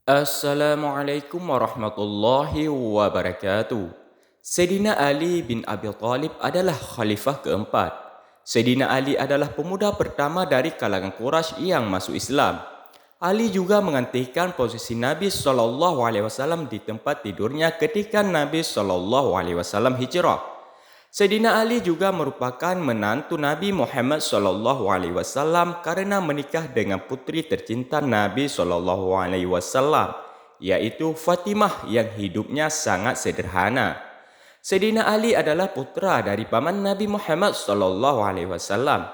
Assalamualaikum warahmatullahi wabarakatuh. Sayyidina Ali bin Abi Thalib adalah khalifah keempat. Sayyidina Ali adalah pemuda pertama dari kalangan Quraisy yang masuk Islam. Ali juga menggantikan posisi Nabi SAW di tempat tidurnya ketika Nabi SAW hijrah. Sayyidina Ali juga merupakan menantu Nabi Muhammad SAW karena menikah dengan putri tercinta Nabi SAW, yaitu Fatimah yang hidupnya sangat sederhana. Sayyidina Ali adalah putra dari paman Nabi Muhammad SAW,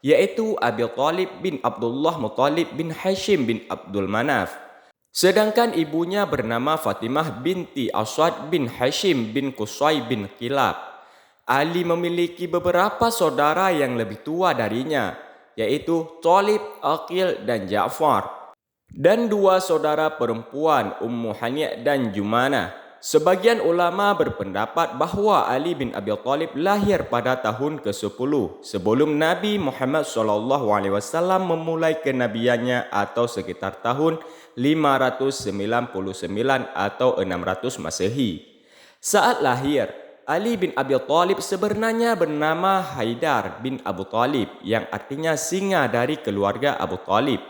yaitu Abi Thalib bin Abdullah Muttalib bin Hashim bin Abdul Manaf. Sedangkan ibunya bernama Fatimah binti Aswad bin Hashim bin Qusay bin Kilab. Ali memiliki beberapa saudara yang lebih tua darinya, yaitu Thalib, Aqil, dan Ja'far. Dan dua saudara perempuan, Ummu Hani' dan Jumana. Sebagian ulama berpendapat bahawa Ali bin Abi Thalib lahir pada tahun ke-10 sebelum Nabi Muhammad SAW memulai kenabiannya atau sekitar tahun 599 atau 600 Masehi. Saat lahir, Ali bin Abi Thalib sebenarnya bernama Haidar bin Abu Thalib yang artinya singa dari keluarga Abu Thalib.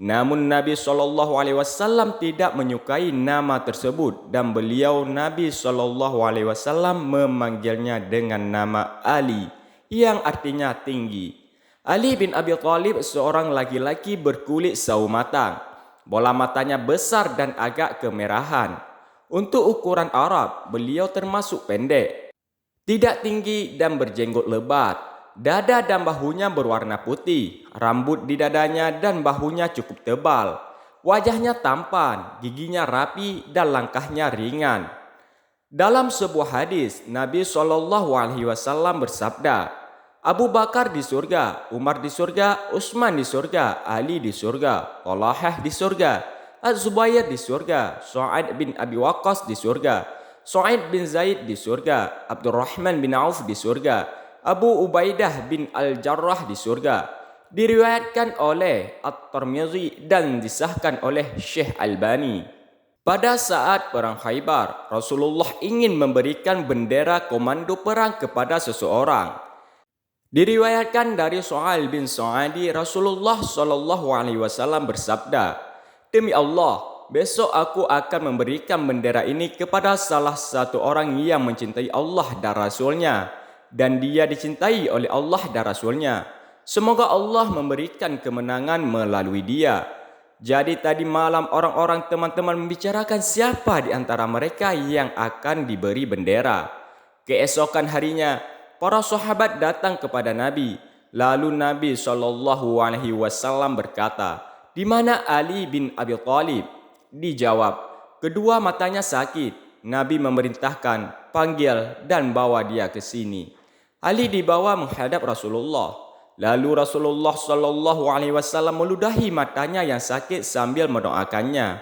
Namun Nabi SAW tidak menyukai nama tersebut dan beliau Nabi SAW memanggilnya dengan nama Ali yang artinya tinggi. Ali bin Abi Thalib seorang laki-laki berkulit sawo matang. Bola matanya besar dan agak kemerahan. Untuk ukuran Arab, beliau termasuk pendek. Tidak tinggi dan berjenggot lebat. Dada dan bahunya berwarna putih. Rambut di dadanya dan bahunya cukup tebal. Wajahnya tampan, giginya rapi dan langkahnya ringan. Dalam sebuah hadis, Nabi SAW bersabda, Abu Bakar di surga, Umar di surga, Utsman di surga, Ali di surga, Talhah di surga, Az-Zubair di surga, Sa'ad bin Abi Waqqas di surga, Sa'id bin Zaid di surga, Abdurrahman bin Auf di surga, Abu Ubaidah bin Al-Jarrah di surga. Diriwayatkan oleh At-Tirmizi dan disahkan oleh Syekh Albani. Pada saat perang Khaybar, Rasulullah ingin memberikan bendera komando perang kepada seseorang. Diriwayatkan dari Su'ail bin Sa'adi, Rasulullah SAW bersabda, "Demi Allah, besok aku akan memberikan bendera ini kepada salah satu orang yang mencintai Allah dan Rasulnya, dan dia dicintai oleh Allah dan Rasulnya. Semoga Allah memberikan kemenangan melalui dia." Jadi tadi malam orang-orang teman-teman membicarakan siapa di antara mereka yang akan diberi bendera. Keesokan harinya, para sahabat datang kepada Nabi. Lalu Nabi SAW berkata, "Di mana Ali bin Abi Thalib?" Dijawab, "Kedua matanya sakit." Nabi memerintahkan, "Panggil dan bawa dia ke sini." Ali dibawa menghadap Rasulullah. Lalu Rasulullah SAW meludahi matanya yang sakit sambil mendoakannya.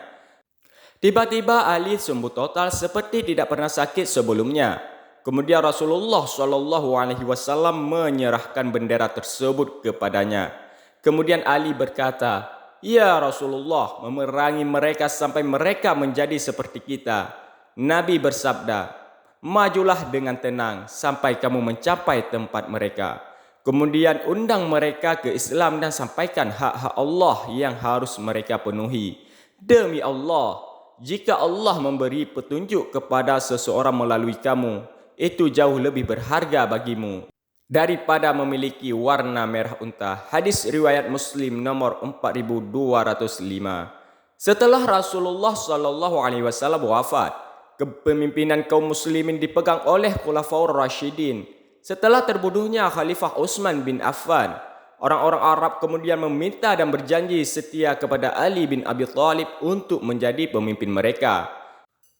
Tiba-tiba Ali sembuh total seperti tidak pernah sakit sebelumnya. Kemudian Rasulullah SAW menyerahkan bendera tersebut kepadanya. Kemudian Ali berkata, "Ya Rasulullah, memerangi mereka sampai mereka menjadi seperti kita." Nabi bersabda, "Majulah dengan tenang sampai kamu mencapai tempat mereka. Kemudian undang mereka ke Islam dan sampaikan hak-hak Allah yang harus mereka penuhi. Demi Allah, jika Allah memberi petunjuk kepada seseorang melalui kamu, itu jauh lebih berharga bagimu daripada memiliki warna merah unta." Hadis riwayat Muslim nomor 4205. Setelah Rasulullah SAW wafat, kepemimpinan kaum muslimin dipegang oleh Khulafaur Rasyidin. Setelah terbunuhnya Khalifah Utsman bin Affan, orang-orang Arab kemudian meminta dan berjanji setia kepada Ali bin Abi Thalib untuk menjadi pemimpin mereka.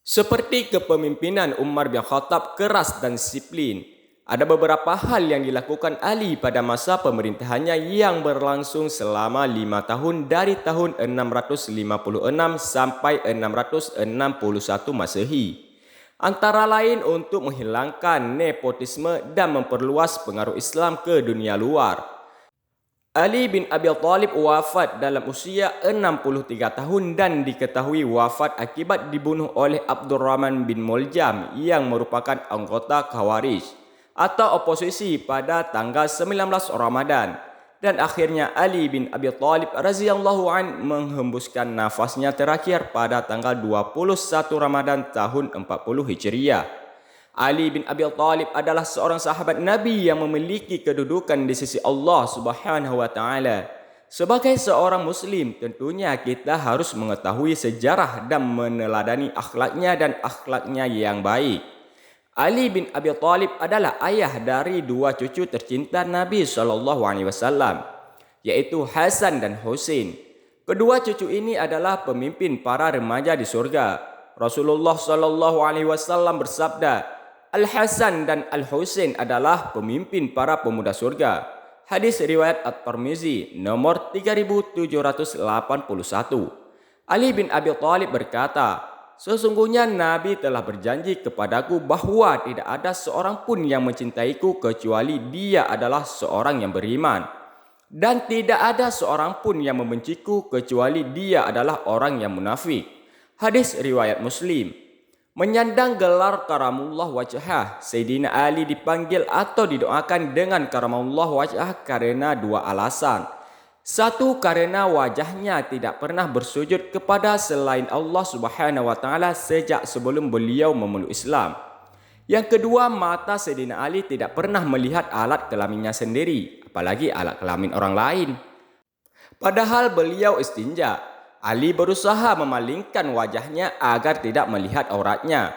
Seperti kepemimpinan Umar bin Khattab keras dan disiplin, ada beberapa hal yang dilakukan Ali pada masa pemerintahannya yang berlangsung selama 5 tahun dari tahun 656 sampai 661 Masehi. Antara lain untuk menghilangkan nepotisme dan memperluas pengaruh Islam ke dunia luar. Ali bin Abi Thalib wafat dalam usia 63 tahun dan diketahui wafat akibat dibunuh oleh Abdurrahman bin Muljam yang merupakan anggota Khawarij atau oposisi pada tanggal 19 Ramadan. Dan akhirnya Ali bin Abi Thalib radhiyallahu an menghembuskan nafasnya terakhir pada tanggal 21 Ramadan tahun 40 Hijriah. Ali bin Abi Thalib adalah seorang sahabat Nabi yang memiliki kedudukan di sisi Allah Subhanahu wa taala. Sebagai seorang muslim, tentunya kita harus mengetahui sejarah dan meneladani akhlaknya dan akhlaknya yang baik. Ali bin Abi Thalib adalah ayah dari dua cucu tercinta Nabi SAW, yaitu Hasan dan Husain. Kedua cucu ini adalah pemimpin para remaja di surga. Rasulullah SAW bersabda, Al-Hasan dan Al-Husain adalah pemimpin para pemuda surga. Hadis riwayat At-Tirmizi nomor 3781. Ali bin Abi Thalib berkata, sesungguhnya Nabi telah berjanji kepadaku bahwa tidak ada seorang pun yang mencintaiku kecuali dia adalah seorang yang beriman. Dan tidak ada seorang pun yang membenciku kecuali dia adalah orang yang munafik. Hadis riwayat Muslim. Menyandang gelar karamullah wajhah, Sayyidina Ali dipanggil atau didoakan dengan karamullah wajhah karena dua alasan. Satu, karena wajahnya tidak pernah bersujud kepada selain Allah Subhanahu wa taala sejak sebelum beliau memeluk Islam. Yang kedua, mata Sayyidina Ali tidak pernah melihat alat kelaminnya sendiri, apalagi alat kelamin orang lain. Padahal beliau istinja. Ali berusaha memalingkan wajahnya agar tidak melihat auratnya.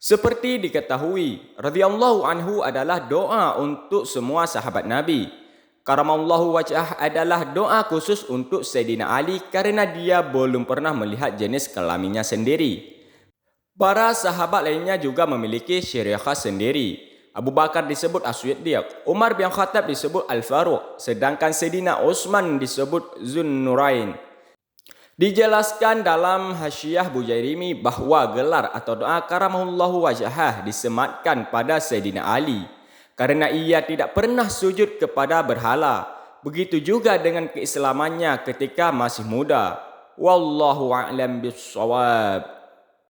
Seperti diketahui, radhiyallahu anhu adalah doa untuk semua sahabat Nabi. Karamallahu wajhah adalah doa khusus untuk Sayyidina Ali karena dia belum pernah melihat jenis kelaminnya sendiri. Para sahabat lainnya juga memiliki ciri khas sendiri. Abu Bakar disebut As-Siddiq, Umar bin Khattab disebut Al-Faruq, sedangkan Sayyidina Utsman disebut Zunnurain. Dijelaskan dalam Hasyiah Bujairimi bahwa gelar atau doa karamahullahu wajhah disematkan pada Sayyidina Ali karena ia tidak pernah sujud kepada berhala. Begitu juga dengan keislamannya ketika masih muda. Wallahu a'lam bishawab.